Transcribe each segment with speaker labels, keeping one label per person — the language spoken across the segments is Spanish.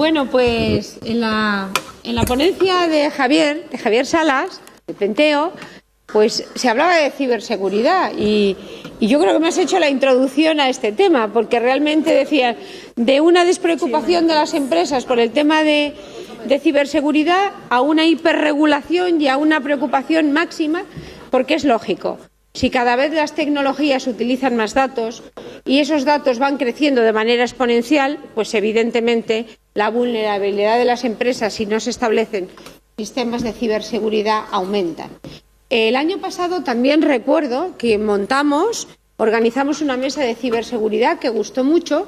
Speaker 1: Bueno, pues en la ponencia de Javier Salas, de Penteo, pues se hablaba de ciberseguridad y yo creo que me has hecho la introducción a este tema, porque realmente decías de una despreocupación de las empresas por el tema de ciberseguridad a una hiperregulación y a una preocupación máxima, porque es lógico. Si cada vez las tecnologías utilizan más datos y esos datos van creciendo de manera exponencial, pues evidentemente la vulnerabilidad de las empresas, si no se establecen sistemas de ciberseguridad, aumentan. El año pasado también recuerdo que organizamos una mesa de ciberseguridad que gustó mucho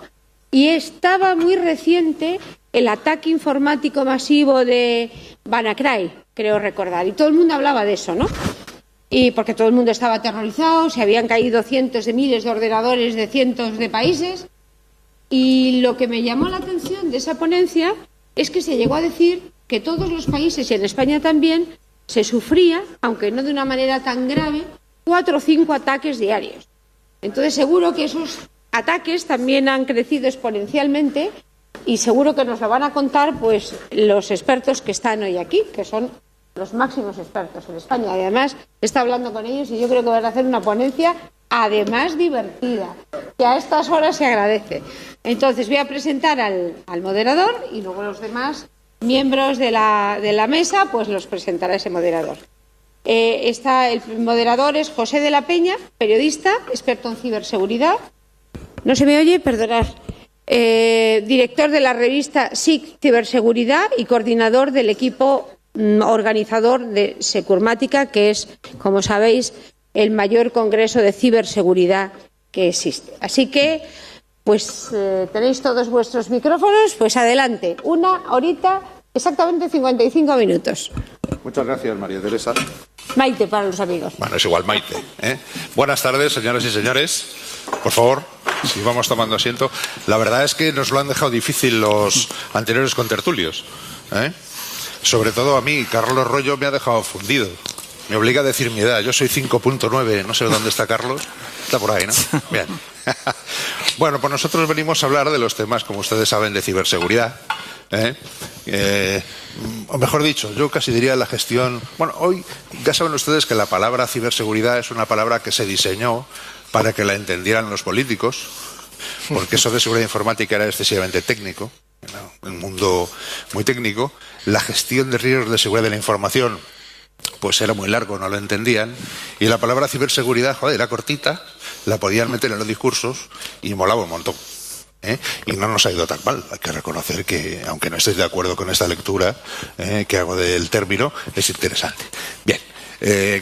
Speaker 1: y estaba muy reciente el ataque informático masivo de WannaCry, creo recordar, y todo el mundo hablaba de eso, ¿no? Y porque todo el mundo estaba aterrorizado, se habían caído cientos de miles de ordenadores de cientos de países. Y lo que me llamó la atención de esa ponencia es que se llegó a decir que todos los países, y en España también, se sufría, aunque no de una manera tan grave, 4 o 5 ataques diarios. Entonces seguro que esos ataques también han crecido exponencialmente y seguro que nos lo van a contar pues los expertos que están hoy aquí, que son los máximos expertos en España. Y además está hablando con ellos y yo creo que van a hacer una ponencia además divertida, que a estas horas se agradece. Entonces voy a presentar al moderador y luego los demás miembros de la mesa pues los presentará ese moderador. El moderador es José de la Peña, periodista, experto en ciberseguridad. ¿No se me oye? Perdonad. Director de la revista SIC Ciberseguridad y coordinador del equipo organizador de Securmática, que es, como sabéis, el mayor congreso de ciberseguridad que existe. Así que, pues, tenéis todos vuestros micrófonos, pues adelante. Una horita, exactamente 55 minutos.
Speaker 2: Muchas gracias, María Teresa.
Speaker 1: Maite para los amigos.
Speaker 2: Bueno, es igual, Maite, ¿eh? Buenas tardes, señoras y señores. Por favor, si vamos tomando asiento. La verdad es que nos lo han dejado difícil los anteriores contertulios, ¿eh? Sobre todo a mí, Carlos Rollo me ha dejado fundido. Me obliga a decir mi edad. Yo soy 5.9, no sé dónde está Carlos. Está por ahí, ¿no? Bien. Bueno, pues nosotros venimos a hablar de los temas, como ustedes saben, de ciberseguridad. O mejor dicho, yo casi diría la gestión. Bueno, hoy ya saben ustedes que la palabra ciberseguridad es una palabra que se diseñó para que la entendieran los políticos, porque eso de seguridad informática era excesivamente técnico, ¿no? Un mundo muy técnico. La gestión de riesgos de seguridad de la información pues era muy largo, no lo entendían, y la palabra ciberseguridad, joder, era cortita, la podían meter en los discursos y molaba un montón, ¿eh? Y no nos ha ido tan mal. Hay que reconocer que, aunque no estéis de acuerdo con esta lectura que hago del término, es interesante. Bien,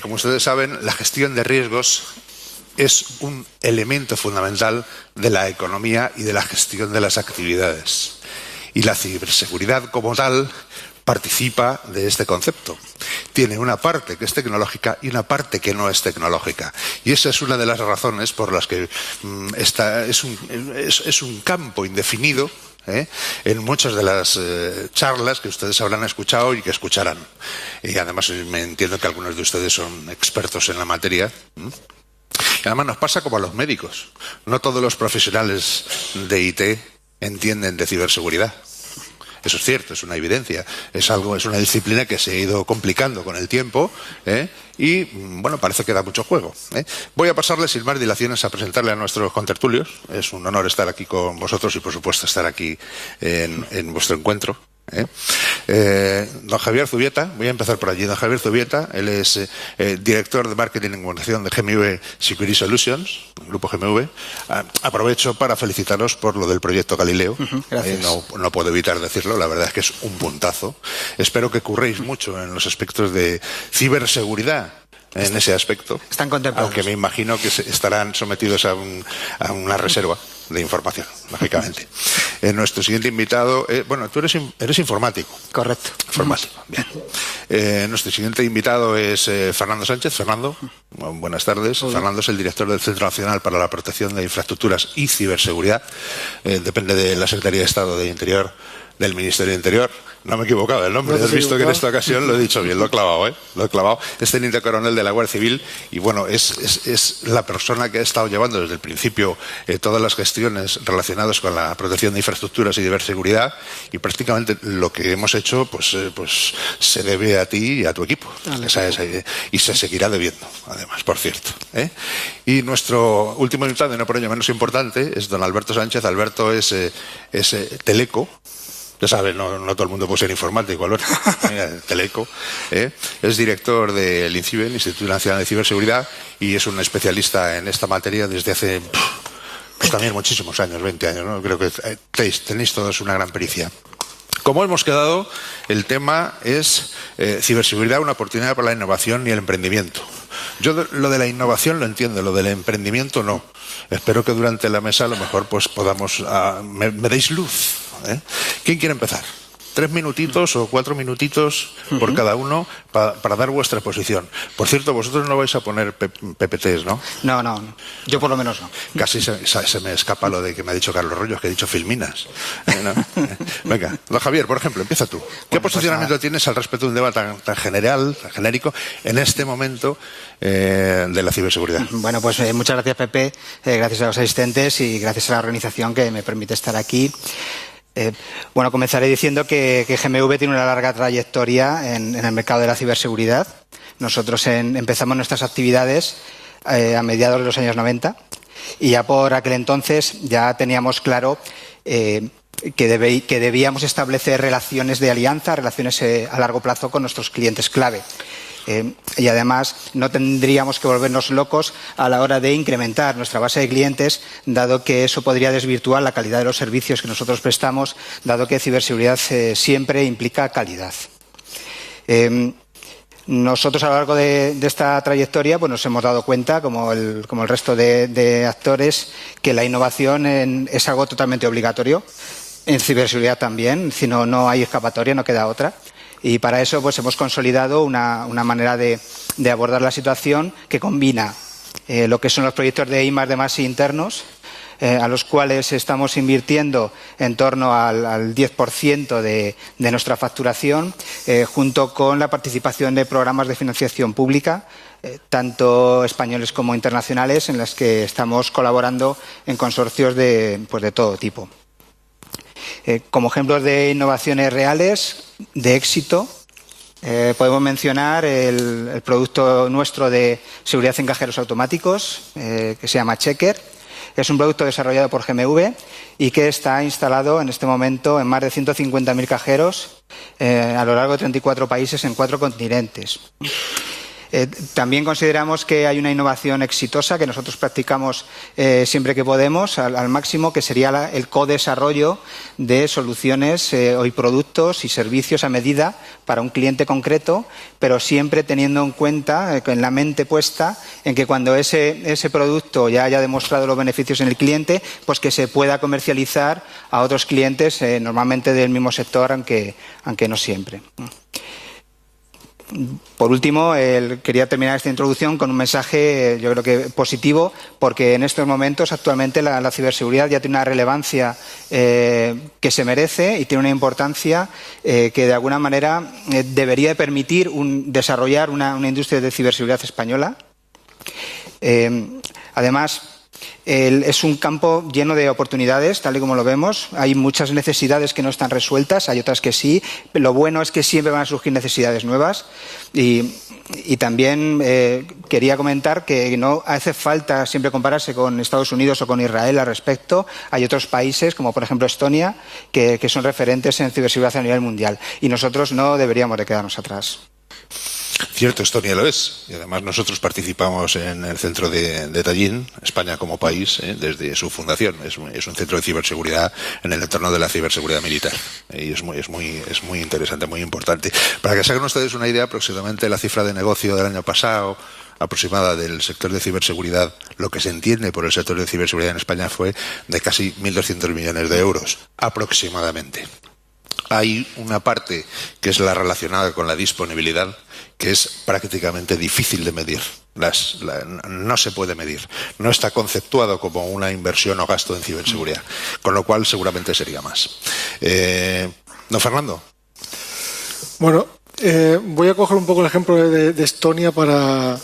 Speaker 2: como ustedes saben, la gestión de riesgos es un elemento fundamental de la economía y de la gestión de las actividades. Y la ciberseguridad como tal participa de este concepto. Tiene una parte que es tecnológica y una parte que no es tecnológica. Y esa es una de las razones por las que es un campo indefinido, en muchas de las charlas que ustedes habrán escuchado y que escucharán. Y además me entiendo que algunos de ustedes son expertos en la materia. Y además nos pasa como a los médicos. No todos los profesionales de IT entienden de ciberseguridad. Eso es cierto, es una evidencia. Es una disciplina que se ha ido complicando con el tiempo, y, bueno, parece que da mucho juego, Voy a pasarle sin más dilaciones a presentarle a nuestros contertulios. Es un honor estar aquí con vosotros y, por supuesto, estar aquí en vuestro encuentro. Don Javier Zubieta, voy a empezar por allí. Don Javier Zubieta, él es director de marketing y comunicación de GMV Security Solutions, grupo GMV. Aprovecho para felicitaros por lo del proyecto Galileo.
Speaker 3: Gracias.
Speaker 2: No puedo evitar decirlo, la verdad es que es un puntazo. Espero que curréis mucho en los aspectos de ciberseguridad. En ese aspecto,
Speaker 3: están contemplados.
Speaker 2: Aunque me imagino que estarán sometidos a una reserva de información, lógicamente. Nuestro siguiente invitado, bueno, tú eres informático.
Speaker 3: Correcto.
Speaker 2: Informático, bien. Nuestro siguiente invitado es Fernando Sánchez. Fernando, buenas tardes.
Speaker 3: Hola.
Speaker 2: Fernando es el director del Centro Nacional para la Protección de Infraestructuras y Ciberseguridad. Depende de la Secretaría de Estado de Interior del Ministerio de Interior. No me he equivocado del nombre. Has visto que en esta ocasión lo he dicho bien, lo he clavado, ¿eh? Lo he clavado. Es teniente coronel de la Guardia Civil y, bueno, es la persona que ha estado llevando desde el principio todas las gestiones relacionadas con la protección de infraestructuras y ciberseguridad, y prácticamente lo que hemos hecho pues se debe a ti y a tu equipo. Y se seguirá debiendo, además, por cierto, ¿eh? Y nuestro último invitado, y no por ello menos importante, es don Alberto Sánchez. Alberto es teleco. Ya sabes, no todo el mundo puede ser informático, Alberto. Teleco. Es director del INCIBE, Instituto Nacional de Ciberseguridad, y es un especialista en esta materia desde hace pues también muchísimos años, 20 años, ¿no? Creo que tenéis todos una gran pericia. Como hemos quedado, el tema es ciberseguridad, una oportunidad para la innovación y el emprendimiento. Yo lo de la innovación lo entiendo, lo del emprendimiento no. Espero que durante la mesa a lo mejor pues podamos... me deis luz, ¿eh? ¿Quién quiere empezar? 3 minutitos o 4 minutitos por cada uno para dar vuestra posición. Por cierto, vosotros no vais a poner PPTs, ¿no?
Speaker 3: No. Yo por lo menos no.
Speaker 2: Casi se me escapa lo de que me ha dicho Carlos Rollos, que he dicho filminas. ¿No? Venga, don Javier, por ejemplo, empieza tú. ¿Qué posicionamiento tienes al respecto de un debate tan general, tan genérico, en este momento de la ciberseguridad?
Speaker 3: Bueno, pues muchas gracias, Pepe. Gracias a los asistentes y gracias a la organización que me permite estar aquí. Bueno, comenzaré diciendo que GMV tiene una larga trayectoria en el mercado de la ciberseguridad. Nosotros empezamos nuestras actividades a mediados de los años 90 y ya por aquel entonces ya teníamos claro que debíamos establecer relaciones de alianza, relaciones a largo plazo con nuestros clientes clave. Y además no tendríamos que volvernos locos a la hora de incrementar nuestra base de clientes, dado que eso podría desvirtuar la calidad de los servicios que nosotros prestamos, dado que ciberseguridad siempre implica calidad. Nosotros a lo largo de esta trayectoria pues nos hemos dado cuenta, como el resto de actores, que la innovación es algo totalmente obligatorio. En ciberseguridad también, si no hay escapatoria, no queda otra. Y para eso pues hemos consolidado una manera de abordar la situación que combina lo que son los proyectos de I+D+ internos, a los cuales estamos invirtiendo en torno al 10% de nuestra facturación, junto con la participación de programas de financiación pública, tanto españoles como internacionales, en los que estamos colaborando en consorcios de todo tipo. Como ejemplos de innovaciones reales, de éxito, podemos mencionar el producto nuestro de seguridad en cajeros automáticos, que se llama Checker. Es un producto desarrollado por GMV y que está instalado en este momento en más de 150.000 cajeros a lo largo de 34 países en 4 continentes. También consideramos que hay una innovación exitosa que nosotros practicamos siempre que podemos al máximo, que sería el co-desarrollo de soluciones y productos y servicios a medida para un cliente concreto, pero siempre teniendo en cuenta, en la mente puesta, en que cuando ese producto ya haya demostrado los beneficios en el cliente, pues que se pueda comercializar a otros clientes, normalmente del mismo sector, aunque no siempre. Por último, quería terminar esta introducción con un mensaje, yo creo que positivo, porque en estos momentos, actualmente, la ciberseguridad ya tiene una relevancia que se merece y tiene una importancia que, de alguna manera, debería permitir desarrollar una industria de ciberseguridad española. Además, es un campo lleno de oportunidades, tal y como lo vemos. Hay muchas necesidades que no están resueltas, hay otras que sí. Lo bueno es que siempre van a surgir necesidades nuevas. Y también quería comentar que no hace falta siempre compararse con Estados Unidos o con Israel al respecto. Hay otros países, como por ejemplo Estonia, que son referentes en ciberseguridad a nivel mundial. Y nosotros no deberíamos de quedarnos atrás.
Speaker 2: Cierto, Estonia lo es. Y además nosotros participamos en el centro de Tallinn, España como país, desde su fundación. Es un centro de ciberseguridad en el entorno de la ciberseguridad militar. Y es muy interesante, muy importante. Para que se hagan ustedes una idea, aproximadamente la cifra de negocio del año pasado aproximada del sector de ciberseguridad, lo que se entiende por el sector de ciberseguridad en España, fue de casi 1.200 millones de euros, aproximadamente. Hay una parte que es la relacionada con la disponibilidad, que es prácticamente difícil de medir. No se puede medir. No está conceptuado como una inversión o gasto en ciberseguridad, con lo cual seguramente sería más. Don Fernando.
Speaker 4: Bueno, voy a coger un poco el ejemplo de Estonia para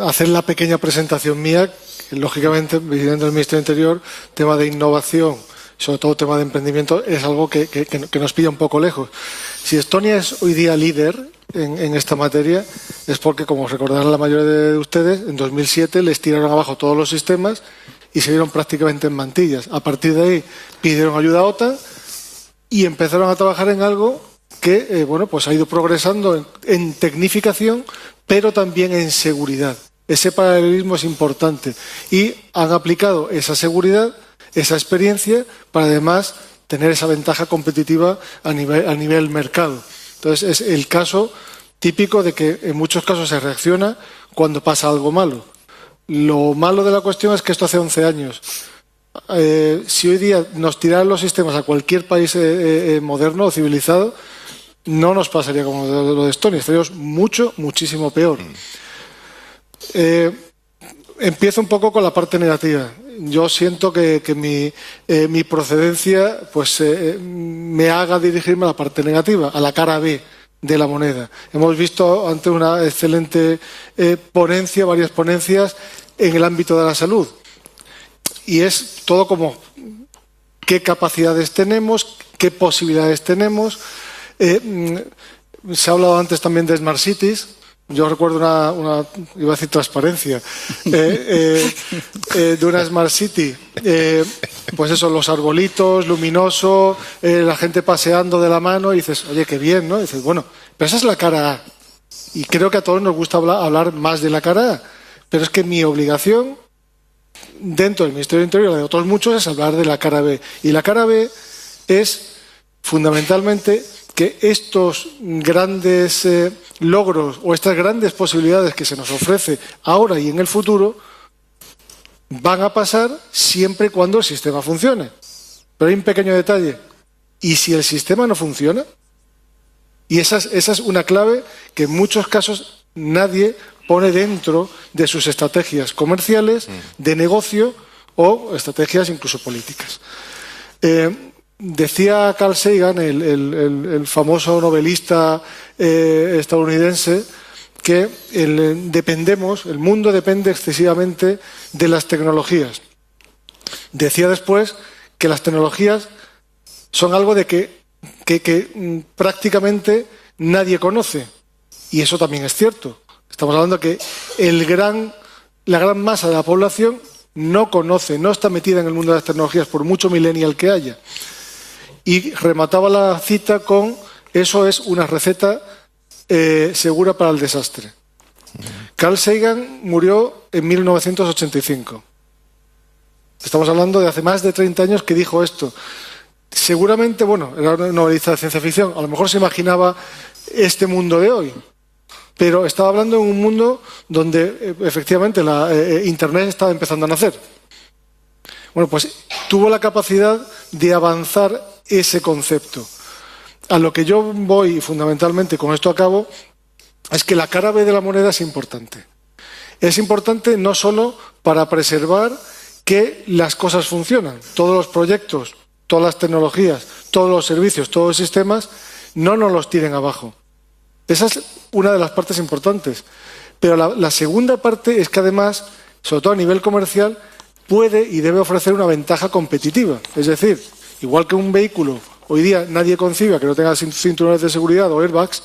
Speaker 4: hacer la pequeña presentación mía. Que, lógicamente, viniendo del Ministerio del Interior, tema de innovación, sobre todo tema de emprendimiento, es algo que nos pilla un poco lejos. Si Estonia es hoy día líder en esta materia, es porque, como recordarán la mayoría de ustedes, en 2007 les tiraron abajo todos los sistemas y se vieron prácticamente en mantillas. A partir de ahí pidieron ayuda a OTAN y empezaron a trabajar en algo que pues ha ido progresando en tecnificación, pero también en seguridad. Ese paralelismo es importante y han aplicado esa seguridad, esa experiencia, para además tener esa ventaja competitiva a nivel mercado. Entonces, es el caso típico de que en muchos casos se reacciona cuando pasa algo malo. Lo malo de la cuestión es que esto hace 11 años. Si hoy día nos tiraran los sistemas a cualquier país moderno o civilizado, no nos pasaría como lo de Estonia, estaríamos muchísimo peor. Empiezo un poco con la parte negativa. Yo siento que mi procedencia me haga dirigirme a la parte negativa, a la cara B de la moneda. Hemos visto ante una excelente ponencia, varias ponencias en el ámbito de la salud. Y es todo como qué capacidades tenemos, qué posibilidades tenemos. Se ha hablado antes también de Smart Cities. Yo recuerdo iba a decir transparencia, de una Smart City. Pues eso, los arbolitos, luminoso, la gente paseando de la mano y dices, oye, qué bien, ¿no? Y dices, bueno, pero esa es la cara A. Y creo que a todos nos gusta hablar más de la cara A. Pero es que mi obligación dentro del Ministerio del Interior, de otros muchos, es hablar de la cara B. Y la cara B es fundamentalmente que estos grandes logros o estas grandes posibilidades que se nos ofrece ahora y en el futuro van a pasar siempre y cuando el sistema funcione. Pero hay un pequeño detalle. ¿Y si el sistema no funciona? Y esa es una clave que en muchos casos nadie pone dentro de sus estrategias comerciales, de negocio o estrategias incluso políticas. Decía Carl Sagan, el famoso novelista estadounidense, que el mundo depende excesivamente de las tecnologías. Decía después que las tecnologías son algo de que prácticamente nadie conoce. Y eso también es cierto. Estamos hablando de que la gran masa de la población no conoce, no está metida en el mundo de las tecnologías, por mucho millennial que haya. Y remataba la cita con: eso es una receta segura para el desastre. Carl Sagan murió en 1985. Estamos hablando de hace más de 30 años que dijo esto. Seguramente, era una novelista de ciencia ficción, a lo mejor se imaginaba este mundo de hoy, pero estaba hablando en un mundo donde efectivamente Internet estaba empezando a nacer. Bueno, pues tuvo la capacidad de avanzar ese concepto. A lo que yo voy, fundamentalmente, con esto acabo, es que la cara B de la moneda es importante. Es importante no solo para preservar que las cosas funcionan. Todos los proyectos, todas las tecnologías, todos los servicios, todos los sistemas, no nos los tiren abajo. Esa es una de las partes importantes. Pero la segunda parte es que además, sobre todo a nivel comercial, puede y debe ofrecer una ventaja competitiva. Es decir, igual que un vehículo, hoy día nadie concibe que no tenga cinturones de seguridad o airbags,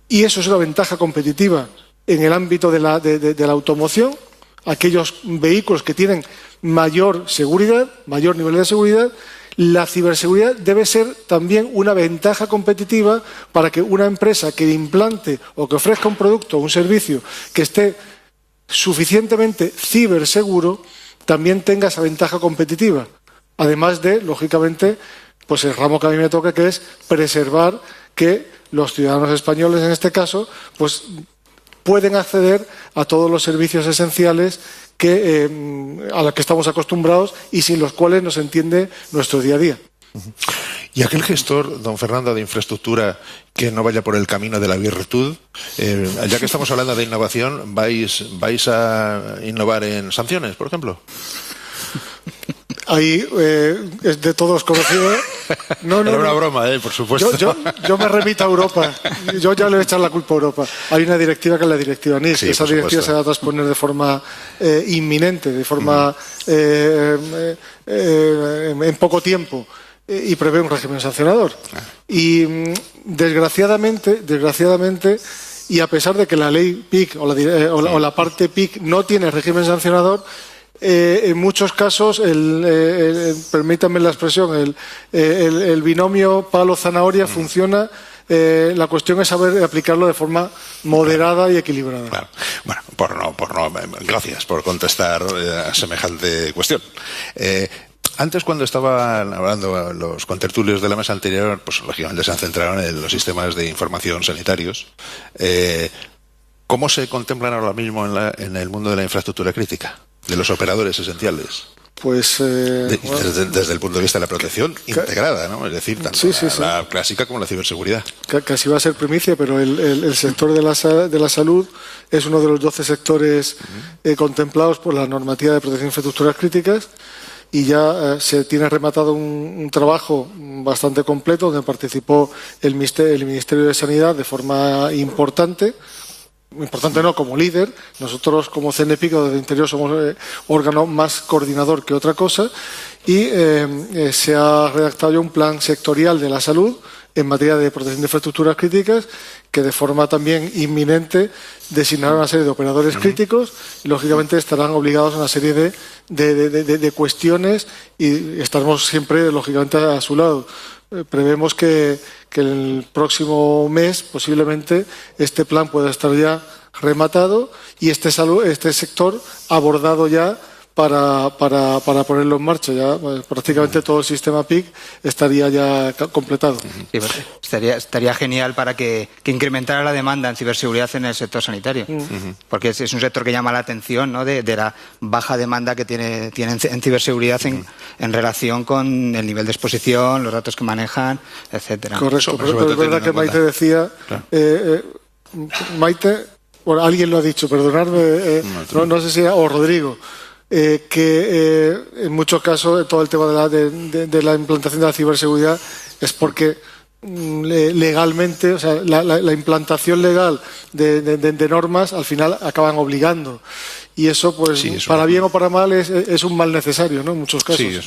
Speaker 4: y eso es una ventaja competitiva en el ámbito de la automoción, aquellos vehículos que tienen mayor seguridad, mayor nivel de seguridad. La ciberseguridad debe ser también una ventaja competitiva para que una empresa que implante o que ofrezca un producto o un servicio que esté suficientemente ciberseguro también tenga esa ventaja competitiva. Además de, lógicamente, pues el ramo que a mí me toca, que es preservar que los ciudadanos españoles, en este caso, pues pueden acceder a todos los servicios esenciales a los que estamos acostumbrados y sin los cuales no se entiende nuestro día a día.
Speaker 2: Y aquel gestor, don Fernando, de infraestructura, que no vaya por el camino de la virtud, ya que estamos hablando de innovación, ¿vais a innovar en sanciones, por ejemplo?
Speaker 4: Ahí es de todos conocido No,
Speaker 2: Era una broma, por supuesto.
Speaker 4: Yo me remito a Europa. Yo ya le voy a echar la culpa a Europa. Hay una directiva que es la directiva NIS.
Speaker 2: Sí,
Speaker 4: esa directiva se va a transponer de forma inminente, de forma en poco tiempo, y prevé un régimen sancionador. Y desgraciadamente, y a pesar de que la ley PIC o la parte PIC no tiene régimen sancionador, en muchos casos, permítanme la expresión, el binomio palo-zanahoria funciona. La cuestión es saber aplicarlo de forma moderada y equilibrada.
Speaker 2: Claro. Bueno, gracias por contestar a semejante cuestión. Antes, cuando estaban hablando los contertulios de la mesa anterior, pues lógicamente se han centrado en los sistemas de información sanitarios. ¿Cómo se contemplan ahora mismo en el mundo de la infraestructura crítica, de los operadores esenciales?
Speaker 4: Pues
Speaker 2: desde el punto de vista de la protección integrada, ¿no? Es decir, tanto la clásica como la ciberseguridad.
Speaker 4: Casi va a ser primicia, pero el sector de la salud es uno de los 12 sectores contemplados por la normativa de protección de infraestructuras críticas, y ya se tiene rematado un trabajo bastante completo donde participó el Ministerio de Sanidad de forma importante no, como líder. Nosotros como CNPIC o de Interior somos órgano más coordinador que otra cosa, y se ha redactado ya un plan sectorial de la salud en materia de protección de infraestructuras críticas, que de forma también inminente designará una serie de operadores críticos y lógicamente estarán obligados a una serie de cuestiones, y estaremos siempre lógicamente a su lado. Prevemos que el próximo mes posiblemente este plan pueda estar ya rematado y este sector abordado ya para ponerlo en marcha. Ya prácticamente todo el sistema PIC estaría ya completado.
Speaker 3: Sí, estaría genial para que incrementara la demanda en ciberseguridad en el sector sanitario, porque es un sector que llama la atención, ¿no? de la baja demanda que tiene en ciberseguridad en relación con el nivel de exposición, los datos que manejan, etcétera.
Speaker 4: Correcto, pero es verdad que Maite decía, Maite, bueno, alguien lo ha dicho, perdonadme, no sé si era, o Rodrigo, que en muchos casos todo el tema de la implantación de la ciberseguridad es porque legalmente, o sea, la implantación legal de normas al final acaban obligando, y eso pues para bien o para mal es un mal necesario, ¿no? En muchos casos.
Speaker 2: Sí,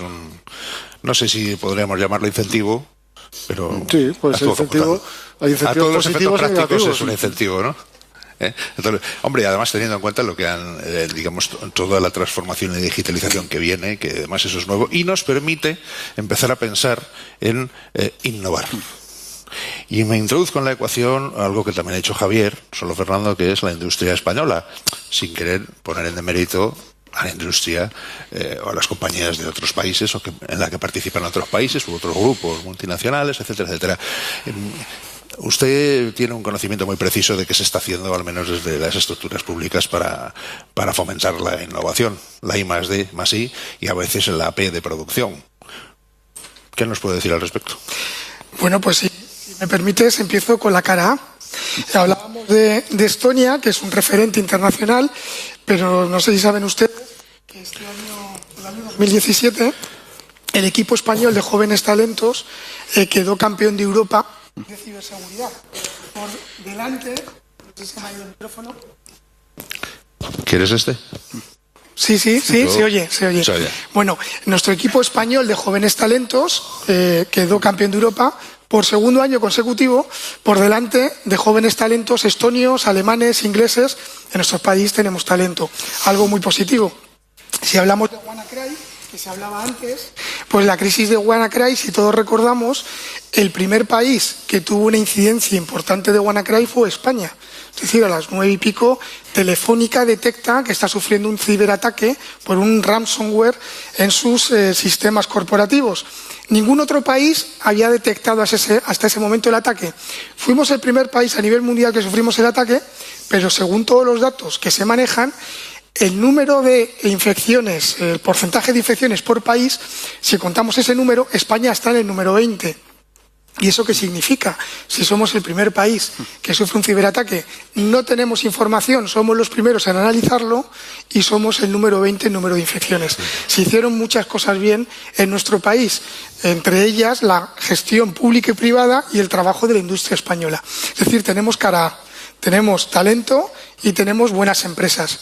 Speaker 2: no sé si podríamos llamarlo incentivo, pero
Speaker 4: sí, pues incentivo, hay incentivos
Speaker 2: a todos los efectos
Speaker 4: positivos y
Speaker 2: prácticos
Speaker 4: negativos.
Speaker 2: Es un incentivo, ¿no? Entonces, hombre, además teniendo en cuenta lo que digamos, toda la transformación y digitalización que viene, que además eso es nuevo, y nos permite empezar a pensar en innovar. Y me introduzco en la ecuación algo que también ha dicho Javier, solo Fernando, que es la industria española, sin querer poner en demérito a la industria o a las compañías de otros países en la que participan otros países u otros grupos multinacionales, etcétera, etcétera. Usted tiene un conocimiento muy preciso de qué se está haciendo, al menos desde las estructuras públicas, para fomentar la innovación, la I+D+I, y a veces la AP de producción. ¿Qué nos puede decir al respecto?
Speaker 5: Bueno, pues si me permites, empiezo con la cara A. Hablábamos de Estonia, que es un referente internacional, pero no sé si saben ustedes que este año, el año 2017, el equipo español de jóvenes talentos quedó campeón de Europa de ciberseguridad. Por delante, no sé si me ha ido el micrófono.
Speaker 2: ¿Quieres este?
Speaker 5: Sí, se oye. Bueno, nuestro equipo español de jóvenes talentos quedó campeón de Europa por segundo año consecutivo, por delante de jóvenes talentos estonios, alemanes, ingleses. En nuestro país tenemos talento, algo muy positivo. Si hablamos de WannaCry, que se hablaba antes, pues la crisis de WannaCry, si todos recordamos, el primer país que tuvo una incidencia importante de WannaCry fue España. Es decir, a las 9 y pico, Telefónica detecta que está sufriendo un ciberataque por un ransomware en sus sistemas corporativos. Ningún otro país había detectado hasta ese momento el ataque. Fuimos el primer país a nivel mundial que sufrimos el ataque, pero según todos los datos que se manejan, el número de infecciones, el porcentaje de infecciones por país, si contamos ese número, España está en el número 20. ¿Y eso qué significa? Si somos el primer país que sufre un ciberataque, no tenemos información, somos los primeros en analizarlo y somos el número 20 en número de infecciones. Se hicieron muchas cosas bien en nuestro país, entre ellas la gestión pública y privada y el trabajo de la industria española. Es decir, tenemos cara A, tenemos talento y tenemos buenas empresas.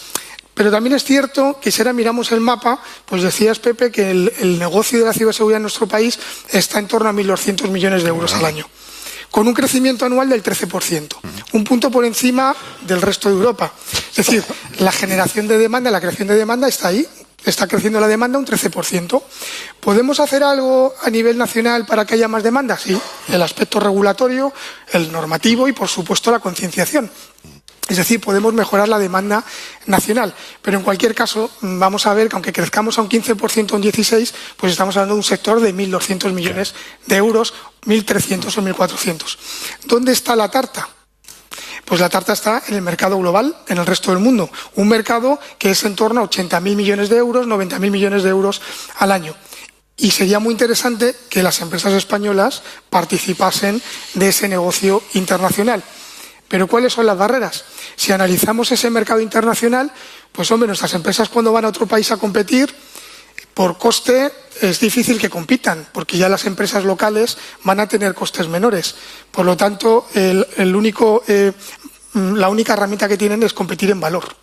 Speaker 5: Pero también es cierto que si ahora miramos el mapa, pues decías, Pepe, que el negocio de la ciberseguridad en nuestro país está en torno a 1.200 millones de euros al año, con un crecimiento anual del 13%, un punto por encima del resto de Europa. Es decir, la generación de demanda, la creación de demanda está ahí, está creciendo la demanda un 13%. ¿Podemos hacer algo a nivel nacional para que haya más demanda? Sí, el aspecto regulatorio, el normativo y, por supuesto, la concienciación. Es decir, podemos mejorar la demanda nacional. Pero en cualquier caso, vamos a ver que aunque crezcamos a un 15% o un 16%, pues estamos hablando de un sector de 1.200 millones de euros, 1.300 o 1.400. ¿Dónde está la tarta? Pues la tarta está en el mercado global, en el resto del mundo. Un mercado que es en torno a 80.000 millones de euros, 90.000 millones de euros al año. Y sería muy interesante que las empresas españolas participasen de ese negocio internacional. Pero ¿cuáles son las barreras? Si analizamos ese mercado internacional, pues hombre, nuestras empresas cuando van a otro país a competir, por coste es difícil que compitan, porque ya las empresas locales van a tener costes menores. Por lo tanto, la única herramienta que tienen es competir en valor,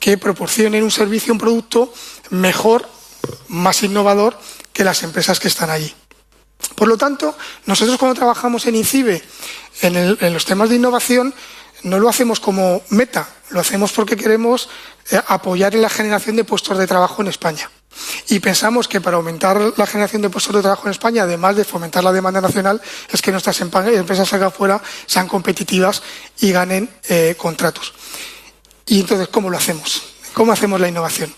Speaker 5: que proporcionen un servicio, un producto mejor, más innovador que las empresas que están allí. Por lo tanto, nosotros cuando trabajamos en INCIBE, en los temas de innovación, no lo hacemos como meta, lo hacemos porque queremos apoyar en la generación de puestos de trabajo en España. Y pensamos que para aumentar la generación de puestos de trabajo en España, además de fomentar la demanda nacional, es que nuestras empresas salgan fuera, sean competitivas y ganen contratos. Y entonces, ¿cómo lo hacemos? ¿Cómo hacemos la innovación?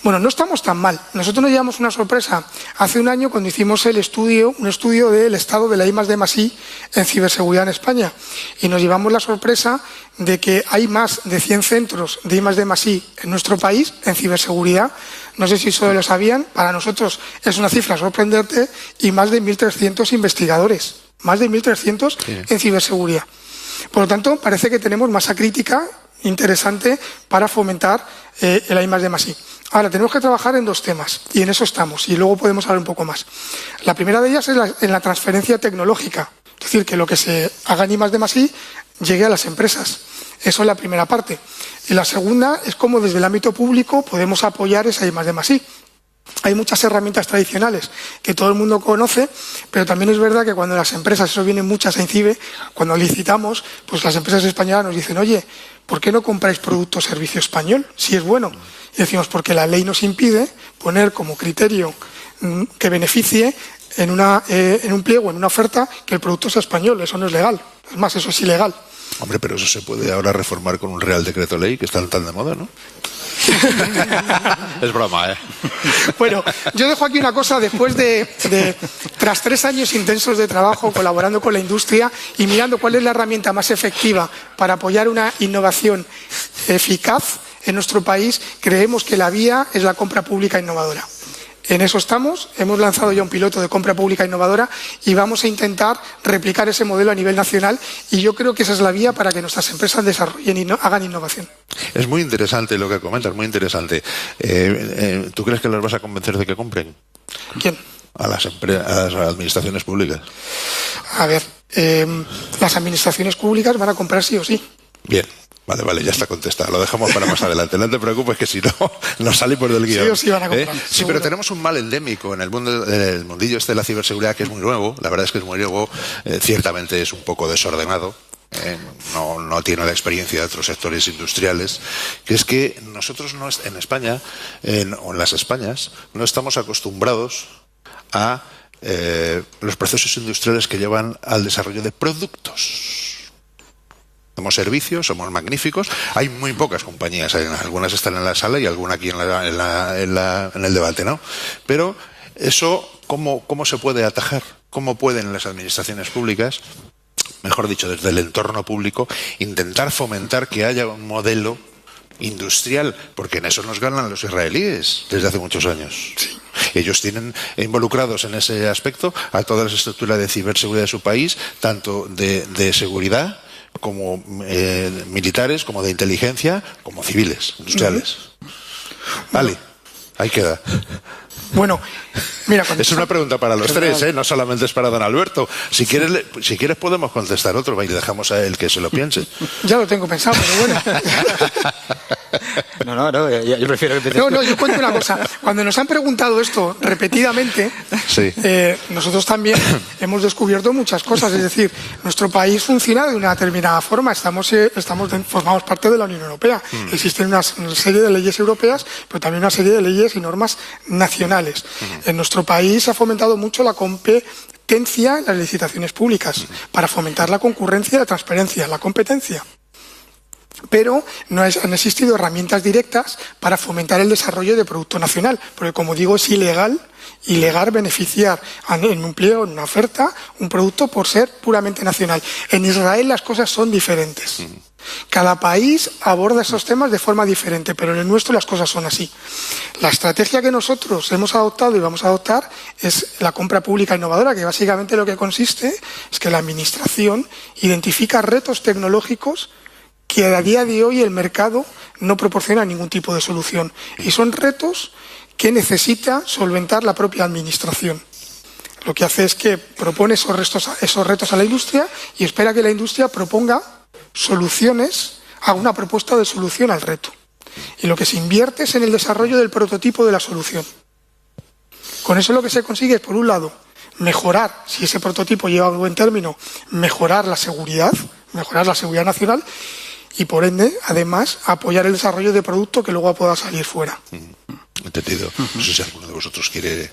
Speaker 5: Bueno, no estamos tan mal. Nosotros nos llevamos una sorpresa hace un año cuando hicimos un estudio del estado de la I+D+I en ciberseguridad en España. Y nos llevamos la sorpresa de que hay más de 100 centros de I+D+I en nuestro país en ciberseguridad. No sé si eso lo sabían. Para nosotros es una cifra sorprendente y más de 1.300 investigadores. Más de 1.300 en ciberseguridad. Por lo tanto, parece que tenemos masa crítica interesante para fomentar el I+D+I. Ahora, tenemos que trabajar en dos temas, y en eso estamos, y luego podemos hablar un poco más. La primera de ellas es en la transferencia tecnológica, es decir, que lo que se haga en I+D+I llegue a las empresas. Eso es la primera parte. Y la segunda es cómo desde el ámbito público podemos apoyar esa I+D+I. Hay muchas herramientas tradicionales que todo el mundo conoce, pero también es verdad que cuando las empresas, eso vienen muchas a INCIBE, cuando licitamos, pues las empresas españolas nos dicen, oye, ¿por qué no compráis producto o servicio español? Si es bueno. Y decimos, porque la ley nos impide poner como criterio que beneficie en un pliego, en una oferta, que el producto sea español. Eso no es legal. Es más, eso es ilegal.
Speaker 2: Hombre, pero eso se puede ahora reformar con un Real Decreto Ley, que están tan de moda, ¿no? Es broma, ¿eh?
Speaker 5: Bueno, yo dejo aquí una cosa después tras 3 años intensos de trabajo colaborando con la industria y mirando cuál es la herramienta más efectiva para apoyar una innovación eficaz en nuestro país, creemos que la vía es la compra pública innovadora. En eso estamos, hemos lanzado ya un piloto de compra pública innovadora y vamos a intentar replicar ese modelo a nivel nacional y yo creo que esa es la vía para que nuestras empresas desarrollen y hagan innovación.
Speaker 2: Es muy interesante lo que comentas, muy interesante. ¿Tú crees que las vas a convencer de que compren?
Speaker 5: ¿Quién?
Speaker 2: A las administraciones públicas.
Speaker 5: A ver, las administraciones públicas van a comprar sí o sí.
Speaker 2: Bien. Vale, ya está contestado. Lo dejamos para más adelante. No te preocupes que si no, nos salimos del guión.
Speaker 5: Sí o sí van a comprar.
Speaker 2: Sí, pero tenemos un mal endémico en el mundillo este de la ciberseguridad que es muy nuevo. La verdad es que es muy nuevo. Ciertamente es un poco desordenado. No tiene la experiencia de otros sectores industriales. Que es que nosotros en España, o en las Españas, no estamos acostumbrados a los procesos industriales que llevan al desarrollo de productos. Somos servicios, somos magníficos. Hay muy pocas compañías, algunas están en la sala y alguna aquí en el debate, ¿no? Pero eso, ¿cómo se puede atajar? ¿Cómo pueden las administraciones públicas, mejor dicho, desde el entorno público, intentar fomentar que haya un modelo industrial? Porque en eso nos ganan los israelíes desde hace muchos años. Sí. Ellos tienen involucrados en ese aspecto a todas las estructuras de ciberseguridad de su país, tanto de seguridad como militares, como de inteligencia, como civiles, industriales. Vale, ahí queda.
Speaker 5: Bueno, mira,
Speaker 2: es una pregunta para los tres, no solamente es para don Alberto. Si quieres podemos contestar otro y le dejamos a él que se lo piense.
Speaker 5: Ya lo tengo pensado, pero bueno.
Speaker 3: No, yo prefiero que
Speaker 5: No, yo cuento una cosa. Cuando nos han preguntado esto repetidamente,
Speaker 2: sí.
Speaker 5: Nosotros también hemos descubierto muchas cosas. Es decir, nuestro país funciona de una determinada forma. Formamos parte de la Unión Europea. Existen una serie de leyes europeas, pero también una serie de leyes y normas nacionales. En nuestro país se ha fomentado mucho la competencia en las licitaciones públicas para fomentar la concurrencia, la transparencia, la competencia. Pero no han existido herramientas directas para fomentar el desarrollo de producto nacional, porque como digo es ilegal beneficiar en un empleo, en una oferta, un producto por ser puramente nacional. En Israel las cosas son diferentes. Cada país aborda esos temas de forma diferente, pero en el nuestro las cosas son así. La estrategia que nosotros hemos adoptado y vamos a adoptar es la compra pública innovadora, que básicamente lo que consiste es que la Administración identifica retos tecnológicos que a día de hoy el mercado no proporciona ningún tipo de solución. Y son retos que necesita solventar la propia Administración. Lo que hace es que propone esos retos a la industria y espera que la industria proponga soluciones, haga una propuesta de solución al reto. Y lo que se invierte es en el desarrollo del prototipo de la solución. Con eso lo que se consigue es, por un lado, mejorar, si ese prototipo lleva a buen término, mejorar la seguridad nacional y, por ende, además, apoyar el desarrollo de producto que luego pueda salir fuera.
Speaker 2: Entendido. No sé si alguno de vosotros quiere...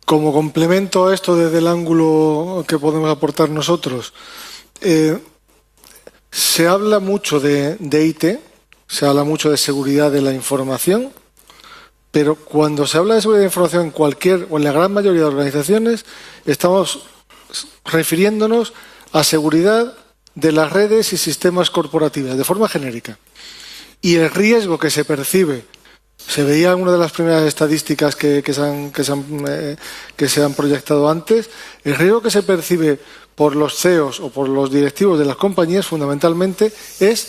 Speaker 4: Como complemento a esto desde el ángulo que podemos aportar nosotros, se habla mucho de IT, se habla mucho de seguridad de la información, pero cuando se habla de seguridad de la información en cualquier o en la gran mayoría de organizaciones, estamos refiriéndonos a seguridad de las redes y sistemas corporativas, de forma genérica. Y el riesgo que se percibe, se veía en una de las primeras estadísticas que se han proyectado antes, el riesgo que se percibe por los CEOs o por los directivos de las compañías fundamentalmente es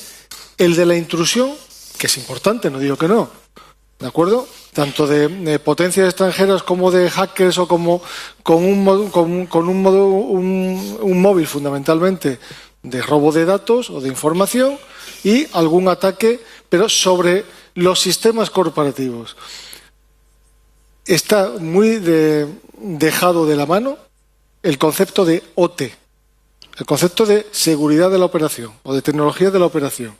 Speaker 4: el de la intrusión, que es importante, no digo que no, ¿de acuerdo? Tanto de potencias extranjeras como de hackers o como con un móvil fundamentalmente de robo de datos o de información y algún ataque, pero sobre los sistemas corporativos. Está muy dejado de la mano el concepto de OT, el concepto de seguridad de la operación o de tecnología de la operación.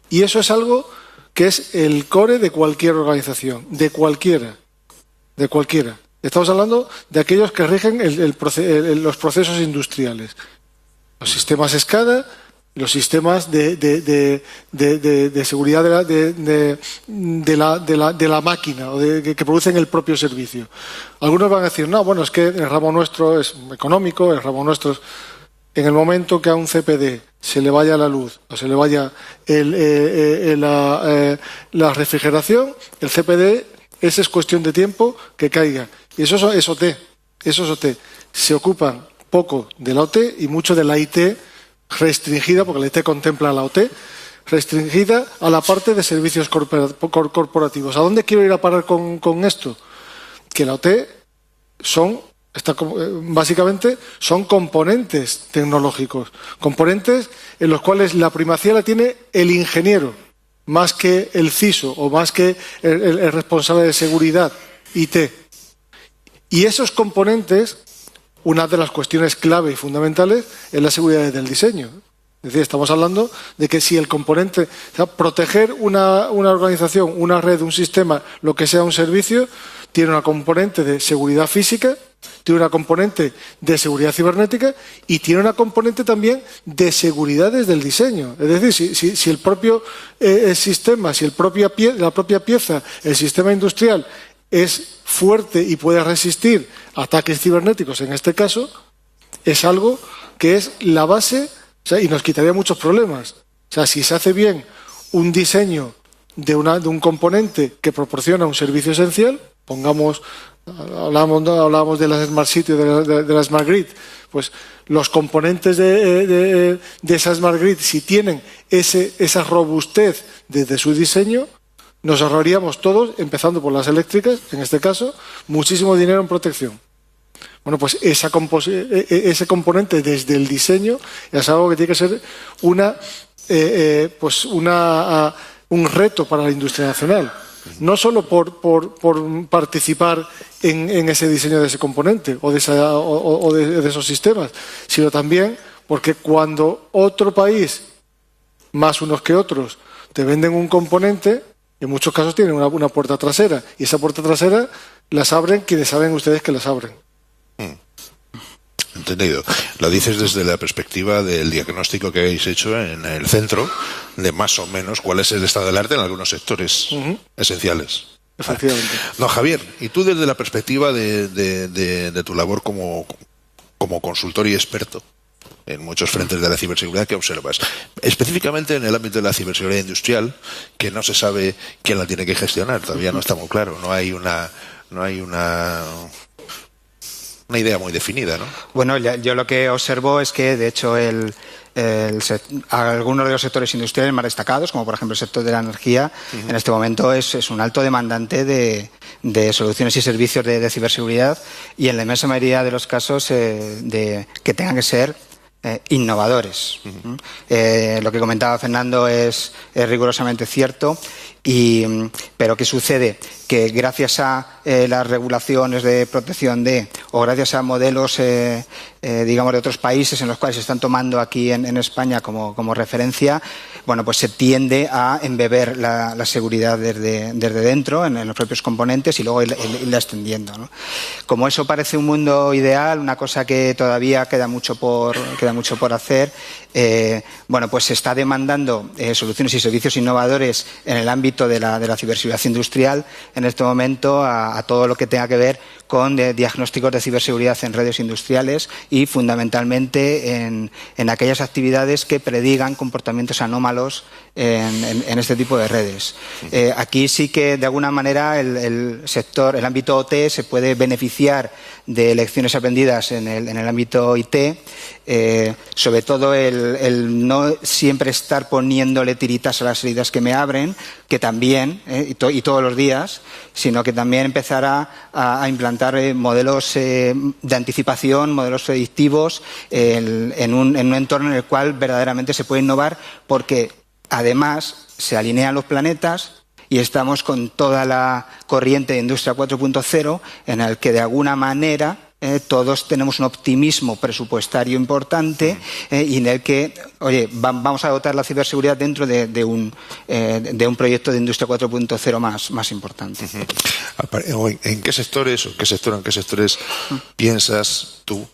Speaker 4: Y eso es algo que es el core de cualquier organización, de cualquiera. Estamos hablando de aquellos que rigen los procesos industriales. Los sistemas SCADA, los sistemas de seguridad de la máquina o que producen el propio servicio. Algunos van a decir, no, bueno, es que el ramo nuestro es económico, el ramo nuestro es... En el momento que a un CPD se le vaya la luz o se le vaya la refrigeración, el CPD, esa es cuestión de tiempo que caiga. Y eso es OT. Se ocupan poco de la OT y mucho de la IT restringida, porque la IT contempla la OT, restringida a la parte de servicios corporativos. ¿A dónde quiero ir a parar con esto? Que la OT básicamente son componentes tecnológicos, componentes en los cuales la primacía la tiene el ingeniero, más que el CISO o más que el responsable de seguridad, IT. Y esos componentes, una de las cuestiones clave y fundamentales es la seguridad del diseño. Es decir, estamos hablando de que si el componente, o sea, proteger una organización, una red, un sistema, lo que sea un servicio, tiene una componente de seguridad física, tiene una componente de seguridad cibernética y tiene una componente también de seguridad desde el diseño. Es decir, si el propio sistema, si la propia pieza, el sistema industrial es fuerte y puede resistir ataques cibernéticos, en este caso, es algo que es la base, o sea, y nos quitaría muchos problemas. O sea, si se hace bien un diseño de un componente que proporciona un servicio esencial. Hablábamos de las Smart City, de la Smart Grid. Pues los componentes de esa Smart Grid, si tienen esa robustez desde su diseño, nos ahorraríamos todos, empezando por las eléctricas, en este caso, muchísimo dinero en protección. Bueno, pues ese componente desde el diseño es algo que tiene que ser un reto para la industria nacional. No solo por participar en ese diseño de ese componente o de esos sistemas, sino también porque cuando otro país, más unos que otros, te venden un componente, en muchos casos tienen una puerta trasera, y esa puerta trasera las abren quienes saben ustedes que las abren.
Speaker 2: Entendido. Lo dices desde la perspectiva del diagnóstico que habéis hecho en el centro, de más o menos cuál es el estado del arte en algunos sectores esenciales.
Speaker 4: Efectivamente.
Speaker 2: No, Javier, y tú desde la perspectiva de tu labor como consultor y experto en muchos frentes de la ciberseguridad, ¿qué observas? Específicamente en el ámbito de la ciberseguridad industrial, que no se sabe quién la tiene que gestionar, todavía no está muy claro, no hay una idea muy definida, ¿no?
Speaker 3: Bueno, yo lo que observo es que, de hecho, algunos de los sectores industriales más destacados, como por ejemplo el sector de la energía, en este momento es un alto demandante de soluciones y servicios de ciberseguridad, y en la inmensa mayoría de los casos que tengan que ser innovadores. Lo que comentaba Fernando es rigurosamente cierto. Pero ¿qué sucede? Que gracias a las regulaciones de protección o gracias a modelos digamos de otros países en los cuales se están tomando aquí en España como referencia, bueno, pues se tiende a embeber la seguridad desde dentro en los propios componentes y luego irla extendiendo, ¿no? Como eso parece un mundo ideal, una cosa que todavía queda mucho por hacer, bueno, pues se está demandando soluciones y servicios innovadores en el ámbito de la ciberseguridad industrial en este momento a todo lo que tenga que ver con diagnósticos de ciberseguridad en redes industriales y fundamentalmente en aquellas actividades que predigan comportamientos anómalos en este tipo de redes. Aquí sí que de alguna manera el ámbito OT se puede beneficiar de lecciones aprendidas en el ámbito IT, sobre todo el no siempre estar poniéndole tiritas a las heridas que me abren, que también, y todos los días, sino que también empezar a implantar modelos de anticipación, modelos predictivos en un entorno en el cual verdaderamente se puede innovar, porque además se alinean los planetas y estamos con toda la corriente de Industria 4.0 en el que de alguna manera todos tenemos un optimismo presupuestario importante y en el que, oye, vamos a dotar la ciberseguridad dentro de un proyecto de Industria 4.0 más importante.
Speaker 2: ¿En qué sectores piensas tú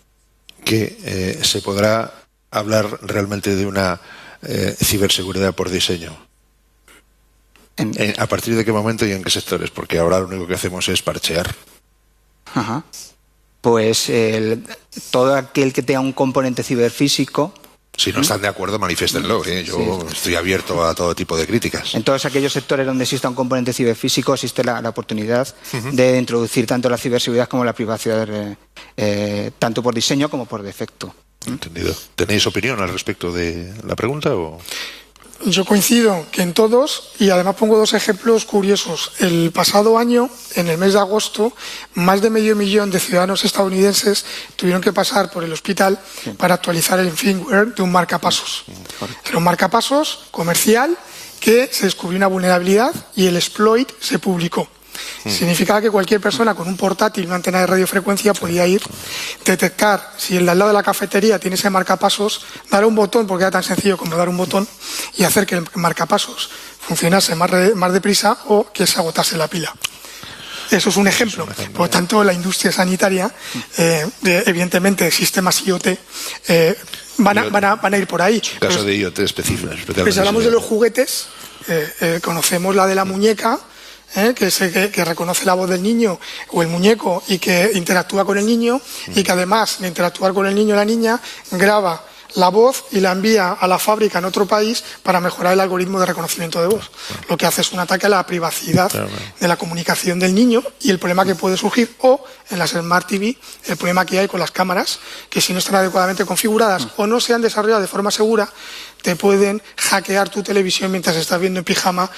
Speaker 2: que se podrá hablar realmente de una ciberseguridad por diseño? ¿A partir de qué momento y en qué sectores? Porque ahora lo único que hacemos es parchear.
Speaker 3: Ajá. Pues todo aquel que tenga un componente ciberfísico.
Speaker 2: Si no están de acuerdo, manifiéstenlo. Yo estoy abierto a todo tipo de críticas.
Speaker 3: En todos aquellos sectores donde exista un componente ciberfísico existe la oportunidad de introducir tanto la ciberseguridad como la privacidad, tanto por diseño como por defecto.
Speaker 2: Entendido. ¿Tenéis opinión al respecto de la pregunta o...?
Speaker 5: Yo coincido que en todos, y además pongo dos ejemplos curiosos. El pasado año, en el mes de agosto, más de 500.000 de ciudadanos estadounidenses tuvieron que pasar por el hospital para actualizar el firmware de un marcapasos. Era un marcapasos comercial que se descubrió una vulnerabilidad y el exploit se publicó. Significaba que cualquier persona con un portátil, una antena de radiofrecuencia, podía ir, detectar si el de al lado de la cafetería tiene ese marcapasos, dar un botón, porque era tan sencillo como dar un botón, y hacer que el marcapasos funcionase más deprisa o que se agotase la pila. Eso es un ejemplo. Por lo tanto, la industria sanitaria, evidentemente, sistemas IoT, van a ir por ahí.
Speaker 2: Caso de IoT específico.
Speaker 5: Si hablamos de los juguetes, conocemos la de la muñeca, que reconoce la voz del niño o el muñeco y que interactúa con el niño y que además de interactuar con el niño o la niña graba la voz y la envía a la fábrica en otro país para mejorar el algoritmo de reconocimiento de voz. Lo que hace es un ataque a la privacidad de la comunicación del niño y el problema que puede surgir, o en las Smart TV, el problema que hay con las cámaras, que si no están adecuadamente configuradas o no se han desarrollado de forma segura, te pueden hackear tu televisión mientras estás viendo en pijama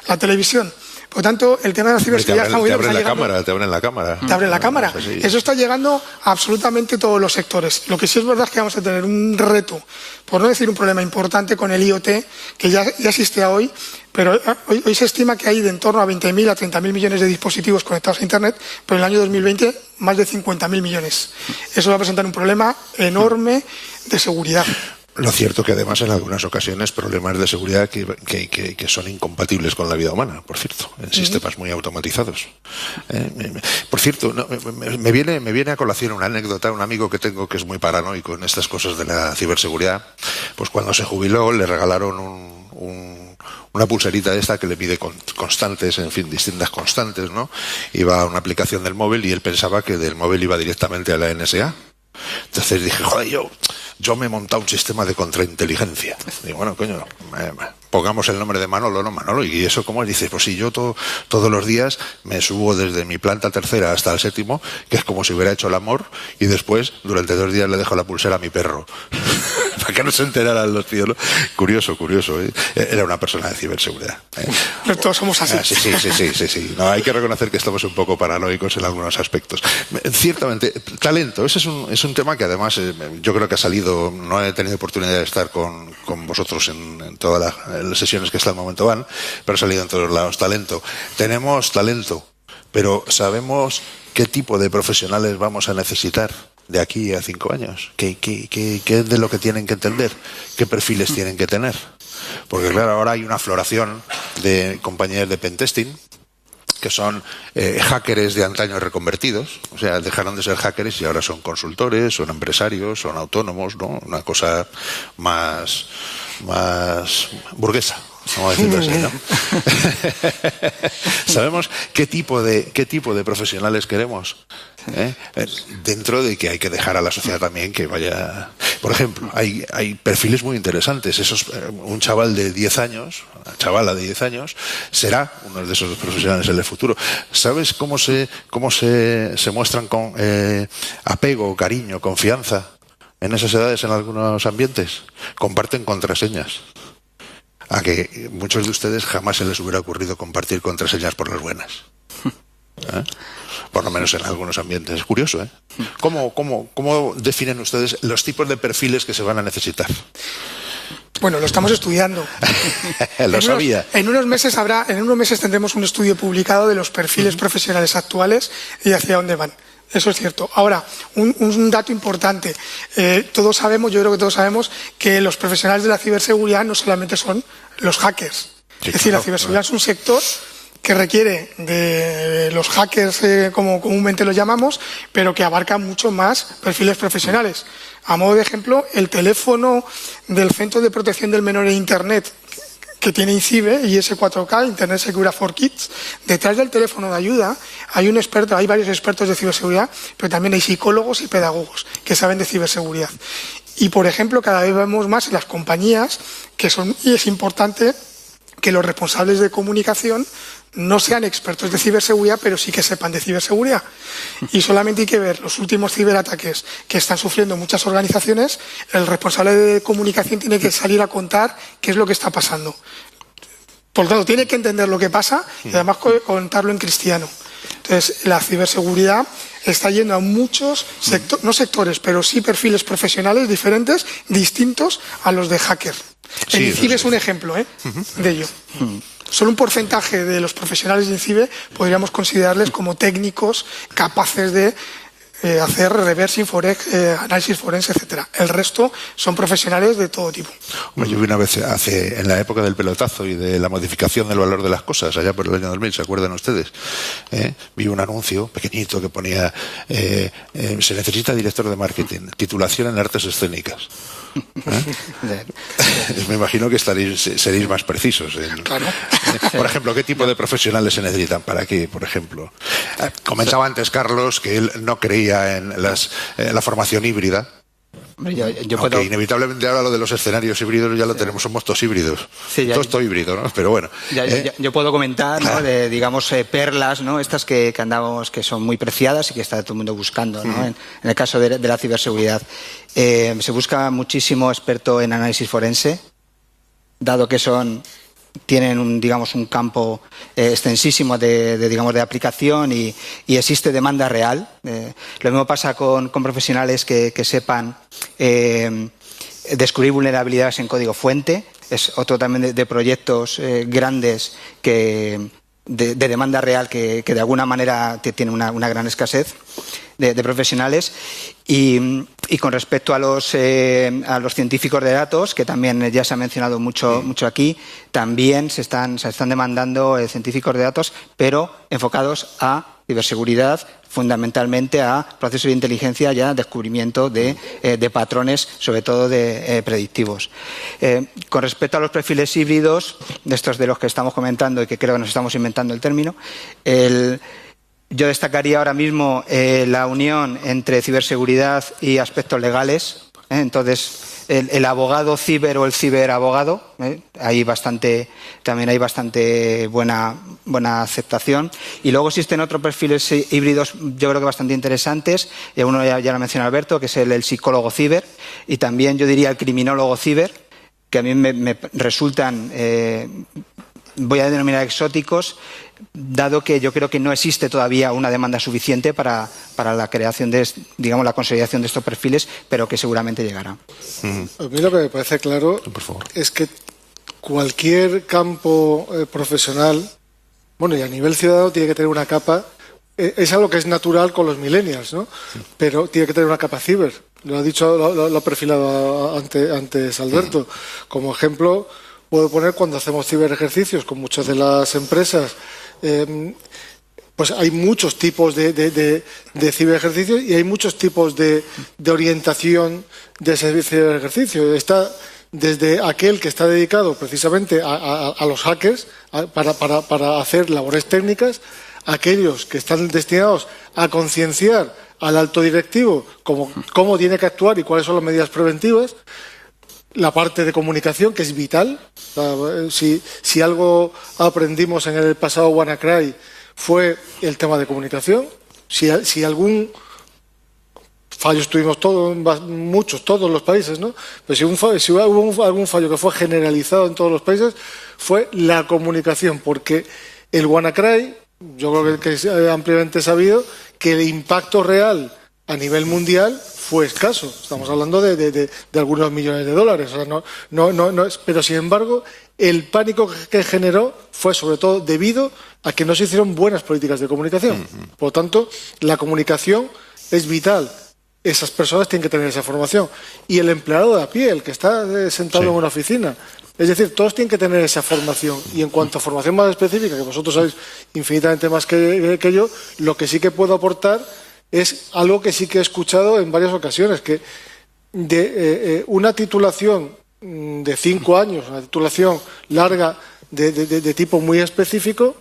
Speaker 5: la televisión. Por lo tanto, el tema de la ciberseguridad está muy bien.
Speaker 2: Te abren la cámara.
Speaker 5: Te abren la cámara. Eso está llegando a absolutamente todos los sectores. Lo que sí es verdad es que vamos a tener un reto, por no decir un problema importante, con el IoT, que ya existe hoy, pero hoy se estima que hay de en torno a 20.000 a 30.000 millones de dispositivos conectados a Internet, pero en el año 2020 más de 50.000 millones. Eso va a presentar un problema enorme de seguridad.
Speaker 2: Lo cierto que además en algunas ocasiones problemas de seguridad que son incompatibles con la vida humana, por cierto, en sistemas muy automatizados. Por cierto, me viene a colación una anécdota. Un amigo que tengo que es muy paranoico en estas cosas de la ciberseguridad, pues cuando se jubiló le regalaron una pulserita esta que le mide constantes, en fin, distintas constantes, ¿no? Iba a una aplicación del móvil y él pensaba que del móvil iba directamente a la NSA. Entonces dije, joder, yo me he montado un sistema de contrainteligencia. Digo, bueno, coño, pongamos el nombre de Manolo, ¿no? Manolo, ¿y eso cómo es? Dices, pues si yo todos los días me subo desde mi planta tercera hasta el 7º, que es como si hubiera hecho el amor, y después, durante 2 días, le dejo la pulsera a mi perro. Para que no se enteraran los tíos, ¿no? Curioso, ¿eh? Era una persona de ciberseguridad.
Speaker 5: Pero todos somos así.
Speaker 2: Sí. No, hay que reconocer que estamos un poco paranoicos en algunos aspectos. Ciertamente, talento, ese es un tema que además yo creo que ha salido, no he tenido oportunidad de estar con vosotros en todas las sesiones que hasta el momento van, pero ha salido en todos lados. Talento. Tenemos talento, pero ¿sabemos qué tipo de profesionales vamos a necesitar de aquí a 5 años? ¿Qué es de lo que tienen que entender? ¿Qué perfiles tienen que tener? Porque claro, ahora hay una floración de compañías de pentesting que son hackers de antaño reconvertidos, o sea, dejaron de ser hackers y ahora son consultores, son empresarios, son autónomos, ¿no? Una cosa más burguesa, vamos a decirlo así, ¿no? ¿Sabemos qué tipo de profesionales queremos? Dentro de que hay que dejar a la sociedad también que vaya. Por ejemplo, hay perfiles muy interesantes. Un chaval de 10 años, una chavala de 10 años, será uno de esos profesionales en el futuro. ¿Sabes cómo se muestran con apego, cariño, confianza en esas edades en algunos ambientes? Comparten contraseñas. A que muchos de ustedes jamás se les hubiera ocurrido compartir contraseñas por las buenas. Por lo menos en algunos ambientes. Es curioso, ¿eh? ¿Cómo definen ustedes los tipos de perfiles que se van a necesitar?
Speaker 5: Bueno, lo estamos estudiando.
Speaker 2: Lo sabía.
Speaker 5: En unos meses tendremos un estudio publicado de los perfiles profesionales actuales y hacia dónde van. Eso es cierto. Ahora, un dato importante. Yo creo que todos sabemos que los profesionales de la ciberseguridad no solamente son los hackers. Sí, es decir, la ciberseguridad es un sector que requiere de los hackers, como comúnmente los llamamos, pero que abarca mucho más perfiles profesionales. A modo de ejemplo, el teléfono del Centro de Protección del Menor en Internet, que tiene INCIBE, IS4K, Internet Secure for Kids, detrás del teléfono de ayuda hay varios expertos de ciberseguridad, pero también hay psicólogos y pedagogos que saben de ciberseguridad. Y, por ejemplo, cada vez vemos más en las compañías y es importante que los responsables de comunicación no sean expertos de ciberseguridad, pero sí que sepan de ciberseguridad. Y solamente hay que ver los últimos ciberataques que están sufriendo muchas organizaciones. El responsable de comunicación tiene que salir a contar qué es lo que está pasando. Por lo tanto, tiene que entender lo que pasa y además contarlo en cristiano. Entonces, la ciberseguridad está yendo a muchos no sectores, pero sí perfiles profesionales diferentes, distintos a los de hacker. El INCIBE es un ejemplo de ello. Solo un porcentaje de los profesionales de INCIBE podríamos considerarles como técnicos capaces de hacer reverse análisis forense, etcétera. El resto son profesionales de todo tipo.
Speaker 2: Bueno, yo vi una vez en la época del pelotazo y de la modificación del valor de las cosas, allá por el año 2000, ¿se acuerdan ustedes? Vi un anuncio pequeñito que ponía se necesita director de marketing, titulación en artes escénicas. Me imagino que seréis más precisos.
Speaker 5: Claro.
Speaker 2: Por ejemplo, ¿qué tipo de profesionales se necesitan? ¿Para qué, por ejemplo? Comentaba antes Carlos que él no creía en la formación híbrida,
Speaker 3: Yo puedo...
Speaker 2: inevitablemente ahora lo de los escenarios híbridos ya lo tenemos, somos todos híbridos.
Speaker 3: Sí,
Speaker 2: todo híbrido, ¿no? Pero bueno.
Speaker 3: Yo puedo comentar, ¿no? De, digamos, perlas, ¿no? Estas que andamos, que son muy preciadas y que está todo el mundo buscando, ¿no? En el caso de la ciberseguridad. Se busca muchísimo experto en análisis forense, dado que tienen un campo extensísimo de aplicación y existe demanda real. Lo mismo pasa con profesionales que sepan descubrir vulnerabilidades en código fuente. Es otro también de proyectos grandes de demanda real que de alguna manera tiene una gran escasez de profesionales. Y con respecto a los científicos de datos, que también ya se ha mencionado mucho aquí, también se están demandando científicos de datos, pero enfocados a ciberseguridad, fundamentalmente a procesos de inteligencia, ya descubrimiento de patrones, sobre todo de predictivos. Con respecto a los perfiles híbridos, de estos de los que estamos comentando y que creo que nos estamos inventando el término, yo destacaría ahora mismo la unión entre ciberseguridad y aspectos legales. Entonces, el abogado ciber o el ciberabogado, también hay bastante buena aceptación. Y luego existen otros perfiles híbridos, yo creo que bastante interesantes. Uno ya lo menciona Alberto, que es el psicólogo ciber, y también yo diría el criminólogo ciber, que a mí me resultan, voy a denominar exóticos, dado que yo creo que no existe todavía una demanda suficiente para la creación la consolidación de estos perfiles, pero que seguramente llegará.
Speaker 4: A mí lo que me parece claro es que cualquier campo profesional, y a nivel ciudadano tiene que tener una capa, es algo que es natural con los millennials, ¿no? Pero tiene que tener una capa ciber. Lo ha perfilado antes Alberto. Como ejemplo, puedo poner cuando hacemos ciberejercicios con muchas de las empresas. Pues hay muchos tipos de ciberejercicios y hay muchos tipos de orientación de ese ciberejercicio. Está desde aquel que está dedicado precisamente a los hackers para hacer labores técnicas, aquellos que están destinados a concienciar al alto directivo cómo tiene que actuar y cuáles son las medidas preventivas. La parte de comunicación, que es vital. Si algo aprendimos en el pasado WannaCry fue el tema de comunicación. Si algún fallos tuvimos todos los países, ¿no? Pero si hubo algún fallo que fue generalizado en todos los países, fue la comunicación, porque el WannaCry, yo creo que es ampliamente sabido que el impacto real a nivel mundial fue escaso. Estamos hablando de algunos millones de dólares. O sea, pero sin embargo, el pánico que generó fue sobre todo debido a que no se hicieron buenas políticas de comunicación. Por lo tanto, la comunicación es vital. Esas personas tienen que tener esa formación. Y el empleado de a pie, el que está sentado en una oficina. Es decir, todos tienen que tener esa formación. Y en cuanto a formación más específica, que vosotros sabéis infinitamente más que yo, lo que sí que puedo aportar es algo que sí que he escuchado en varias ocasiones, que una titulación de 5 años, una titulación larga de tipo muy específico,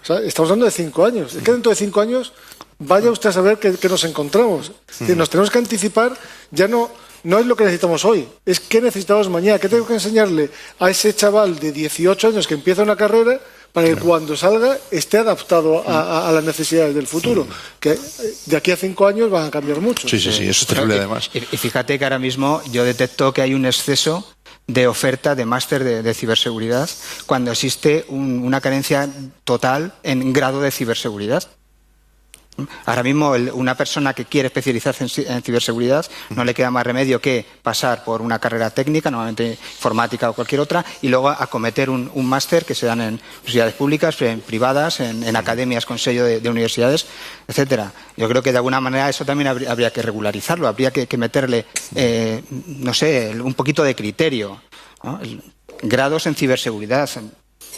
Speaker 4: o sea, estamos hablando de 5 años. Es que dentro de 5 años vaya usted a saber qué nos encontramos. Es decir, nos tenemos que anticipar, ya no es lo que necesitamos hoy, es qué necesitamos mañana, qué tengo que enseñarle a ese chaval de 18 años que empieza una carrera para que cuando salga esté adaptado a las necesidades del futuro, que de aquí a 5 años van a cambiar mucho.
Speaker 2: Sí, eso es terrible además.
Speaker 3: Y fíjate que ahora mismo yo detecto que hay un exceso de oferta de máster de ciberseguridad cuando existe una carencia total en grado de ciberseguridad. Ahora mismo una persona que quiere especializarse en ciberseguridad no le queda más remedio que pasar por una carrera técnica, normalmente informática o cualquier otra, y luego acometer un máster que se dan en universidades públicas, en privadas, en academias con sello de universidades, etcétera. Yo creo que de alguna manera eso también habría que regularizarlo, habría que meterle, un poquito de criterio, ¿no? Grados en ciberseguridad.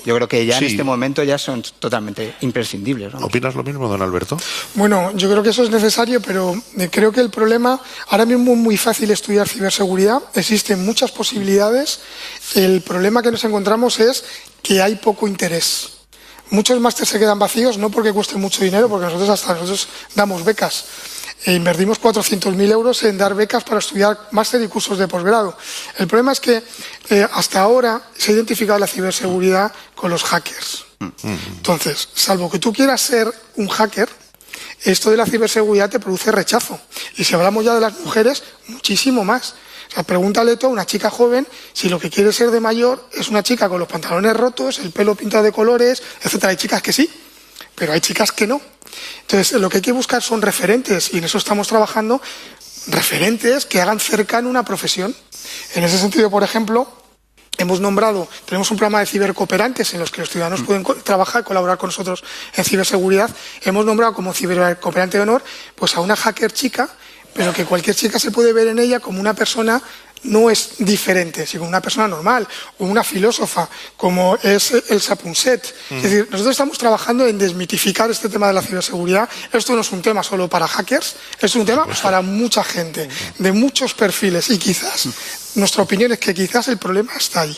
Speaker 3: Yo creo que ya en este momento ya son totalmente imprescindibles, ¿no?
Speaker 2: ¿Opinas lo mismo, don Alberto?
Speaker 5: Bueno, yo creo que eso es necesario, pero creo que el problema, ahora mismo es muy fácil estudiar ciberseguridad, existen muchas posibilidades, el problema que nos encontramos es que hay poco interés. Muchos másteres se quedan vacíos, no porque cueste mucho dinero, porque nosotros damos becas. e invertimos 400.000 euros en dar becas para estudiar máster y cursos de posgrado. El problema es que hasta ahora se ha identificado la ciberseguridad con los hackers. Entonces, salvo que tú quieras ser un hacker, esto de la ciberseguridad te produce rechazo. Y si hablamos ya de las mujeres, muchísimo más. O sea, pregúntale tú a una chica joven si lo que quiere ser de mayor es una chica con los pantalones rotos, el pelo pintado de colores, etcétera. Hay chicas que sí, pero hay chicas que no. Entonces, lo que hay que buscar son referentes, y en eso estamos trabajando, referentes que hagan cercana una profesión. En ese sentido, por ejemplo, tenemos un programa de cibercooperantes en los que los ciudadanos pueden trabajar, colaborar con nosotros en ciberseguridad. Hemos nombrado como cibercooperante de honor pues a una hacker chica, pero que cualquier chica se puede ver en ella como una persona, no es diferente, sino una persona normal, o una filósofa, como es Elsa Punset. Es decir, nosotros estamos trabajando en desmitificar este tema de la ciberseguridad. Esto no es un tema solo para hackers, es un tema para mucha gente, de muchos perfiles, y quizás, nuestra opinión es que quizás el problema está ahí.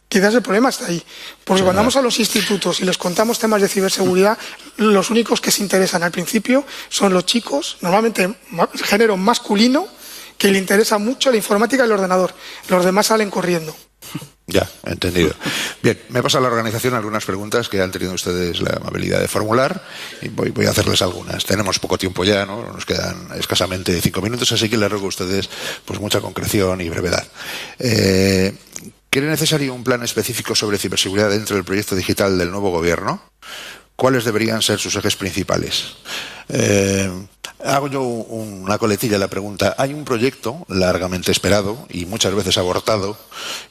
Speaker 5: Quizás el problema está ahí. Porque cuando vamos a los institutos y les contamos temas de ciberseguridad, los únicos que se interesan al principio son los chicos, normalmente género masculino, que le interesa mucho la informática y el ordenador. Los demás salen corriendo.
Speaker 2: Ya, entendido. Bien, me pasa a la organización algunas preguntas que han tenido ustedes la amabilidad de formular y voy a hacerles algunas. Tenemos poco tiempo ya, ¿no? Nos quedan escasamente 5 minutos, así que les ruego a ustedes pues mucha concreción y brevedad. ¿Cree necesario un plan específico sobre ciberseguridad dentro del proyecto digital del nuevo gobierno? ¿Cuáles deberían ser sus ejes principales? Hago yo una coletilla a la pregunta. Hay un proyecto largamente esperado y muchas veces abortado,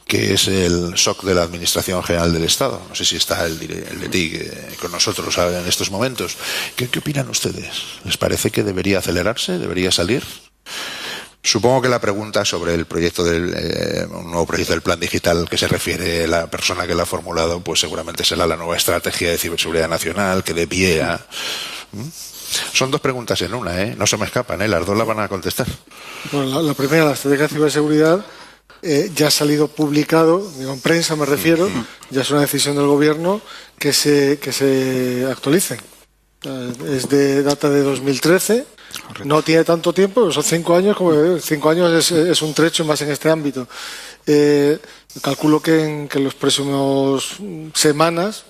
Speaker 2: que es el SOC de la Administración General del Estado. No sé si está el DETIC con nosotros en estos momentos. ¿Qué opinan ustedes? ¿Les parece que debería acelerarse? ¿Debería salir? Supongo que la pregunta sobre el proyecto un nuevo proyecto del plan digital que se refiere la persona que lo ha formulado, pues seguramente será la nueva estrategia de ciberseguridad nacional que dé pie a... Son dos preguntas en una, no se me escapan, las dos las van a contestar. Bueno,
Speaker 4: la primera, la estrategia de ciberseguridad, ya ha salido publicado, digo, en prensa me refiero, ya es una decisión del gobierno que se actualice. Es de data de 2013. Correcto. No tiene tanto tiempo, pero son 5 años, como 5 años es un trecho más en este ámbito. Calculo que en las próximas semanas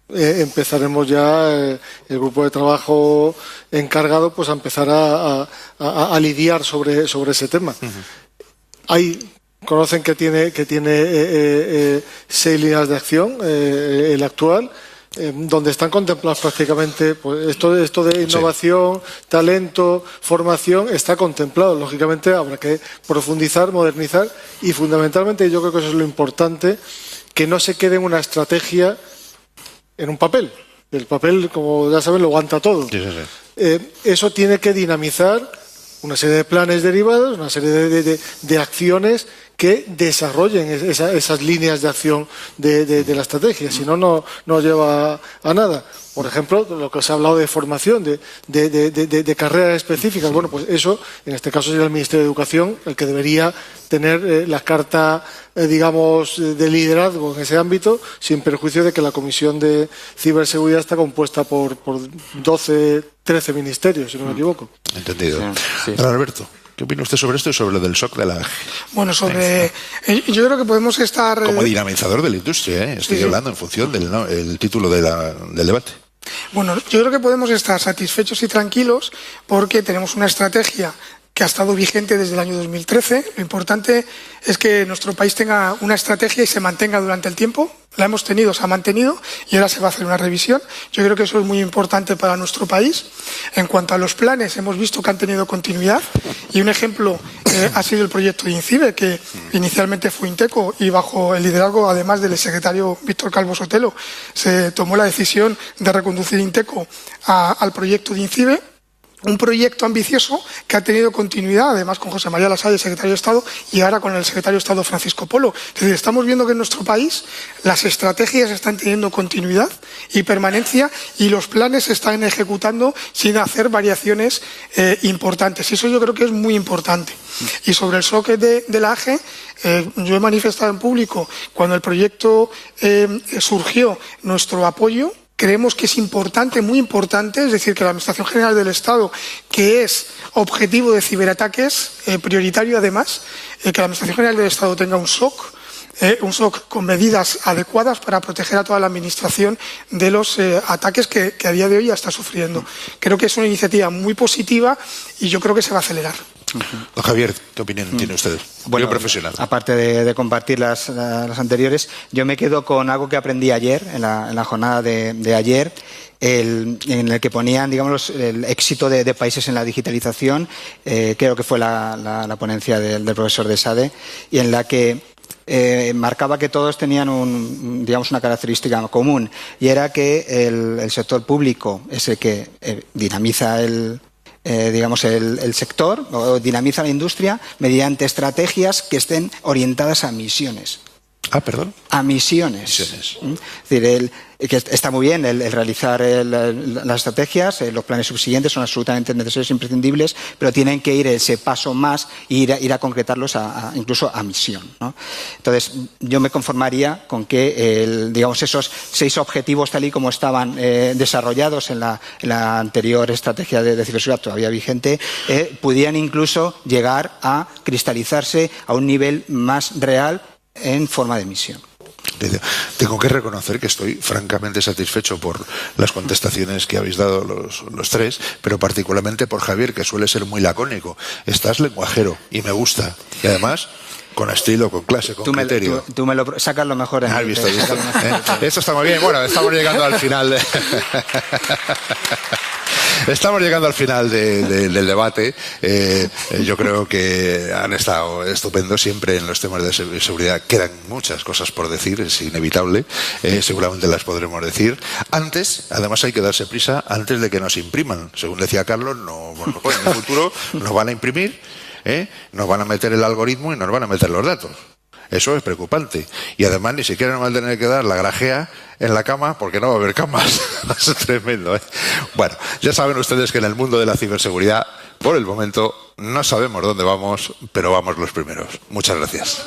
Speaker 4: empezaremos ya el grupo de trabajo encargado pues a empezar a lidiar sobre ese tema. Conocen que tiene 6 líneas de acción, el actual, donde están contemplados prácticamente pues, esto de innovación, talento, formación, está contemplado. Lógicamente habrá que profundizar, modernizar y fundamentalmente yo creo que eso es lo importante, que no se quede en una estrategia en un papel. El papel, como ya saben, lo aguanta todo. Eso tiene que dinamizar una serie de planes derivados, una serie de acciones que desarrollen esas líneas de acción de la estrategia. Si no, no lleva a nada. Por ejemplo, lo que se ha hablado de formación, de carreras específicas. Bueno, pues eso, en este caso, sería el Ministerio de Educación el que debería tener la carta, digamos, de liderazgo en ese ámbito, sin perjuicio de que la Comisión de Ciberseguridad está compuesta por 12, 13 ministerios, si no me equivoco.
Speaker 2: Entendido. Sí. Don Alberto, ¿qué opina usted sobre esto y sobre lo del SOC de la AGE?
Speaker 5: Bueno, yo creo que podemos estar...
Speaker 2: Como dinamizador de la industria, estoy hablando en función del título del debate.
Speaker 5: Bueno, yo creo que podemos estar satisfechos y tranquilos porque tenemos una estrategia que ha estado vigente desde el año 2013. Lo importante es que nuestro país tenga una estrategia y se mantenga durante el tiempo. La hemos tenido, se ha mantenido y ahora se va a hacer una revisión. Yo creo que eso es muy importante para nuestro país. En cuanto a los planes, hemos visto que han tenido continuidad y un ejemplo ha sido el proyecto de INCIBE, que inicialmente fue Inteco y bajo el liderazgo, además del secretario Víctor Calvo Sotelo, se tomó la decisión de reconducir Inteco al proyecto de INCIBE. Un proyecto ambicioso que ha tenido continuidad, además con José María Lasalle, secretario de Estado, y ahora con el secretario de Estado Francisco Polo. Es decir, estamos viendo que en nuestro país las estrategias están teniendo continuidad y permanencia y los planes se están ejecutando sin hacer variaciones importantes. Y eso yo creo que es muy importante. Y sobre el SOC de la AGE, yo he manifestado en público, cuando el proyecto surgió, nuestro apoyo creemos que es importante, muy importante, es decir, que la Administración General del Estado, que es objetivo de ciberataques, prioritario además, que la Administración General del Estado tenga un SOC con medidas adecuadas para proteger a toda la Administración de los ataques que a día de hoy ya está sufriendo. Creo que es una iniciativa muy positiva y yo creo que se va a acelerar.
Speaker 2: Don Javier, ¿qué opinión tiene usted?
Speaker 3: Bueno,
Speaker 2: profesional.
Speaker 3: Aparte de compartir las anteriores, yo me quedo con algo que aprendí ayer, en la jornada de ayer, en el que ponían, digamos, el éxito de países en la digitalización. Creo que fue la ponencia del profesor de SADE, y en la que marcaba que todos tenían una característica común, y era que el sector público es el que dinamiza el sector, o dinamiza la industria mediante estrategias que estén orientadas a misiones.
Speaker 2: ¿Perdón?
Speaker 3: A misiones. Es decir, que está muy bien el realizar las estrategias, los planes subsiguientes son absolutamente necesarios e imprescindibles, pero tienen que ir ese paso más e ir a concretarlos incluso a misión, ¿no? Entonces, yo me conformaría con que esos 6 objetivos, tal y como estaban desarrollados en la anterior estrategia de ciberseguridad todavía vigente, pudieran incluso llegar a cristalizarse a un nivel más real en forma de misión.
Speaker 2: Tengo que reconocer que estoy francamente satisfecho por las contestaciones que habéis dado los 3, pero particularmente por Javier, que suele ser muy lacónico. Estás lenguajero y me gusta. Y además, con estilo, con clase, con criterio.
Speaker 3: Tú me lo sacas lo mejor en
Speaker 2: ¿Has visto? Esto está muy bien. Bueno, estamos llegando al final. Estamos llegando al final del debate. Yo creo que han estado estupendos siempre en los temas de seguridad. Quedan muchas cosas por decir, es inevitable. Seguramente las podremos decir. Además hay que darse prisa antes de que nos impriman. Según decía Carlos, en el futuro nos van a imprimir, nos van a meter el algoritmo y nos van a meter los datos. Eso es preocupante. Y además ni siquiera nos van a tener que dar la grajea en la cama porque no va a haber camas. Eso es tremendo, ¿eh? Bueno, ya saben ustedes que en el mundo de la ciberseguridad, por el momento, no sabemos dónde vamos, pero vamos los primeros. Muchas gracias.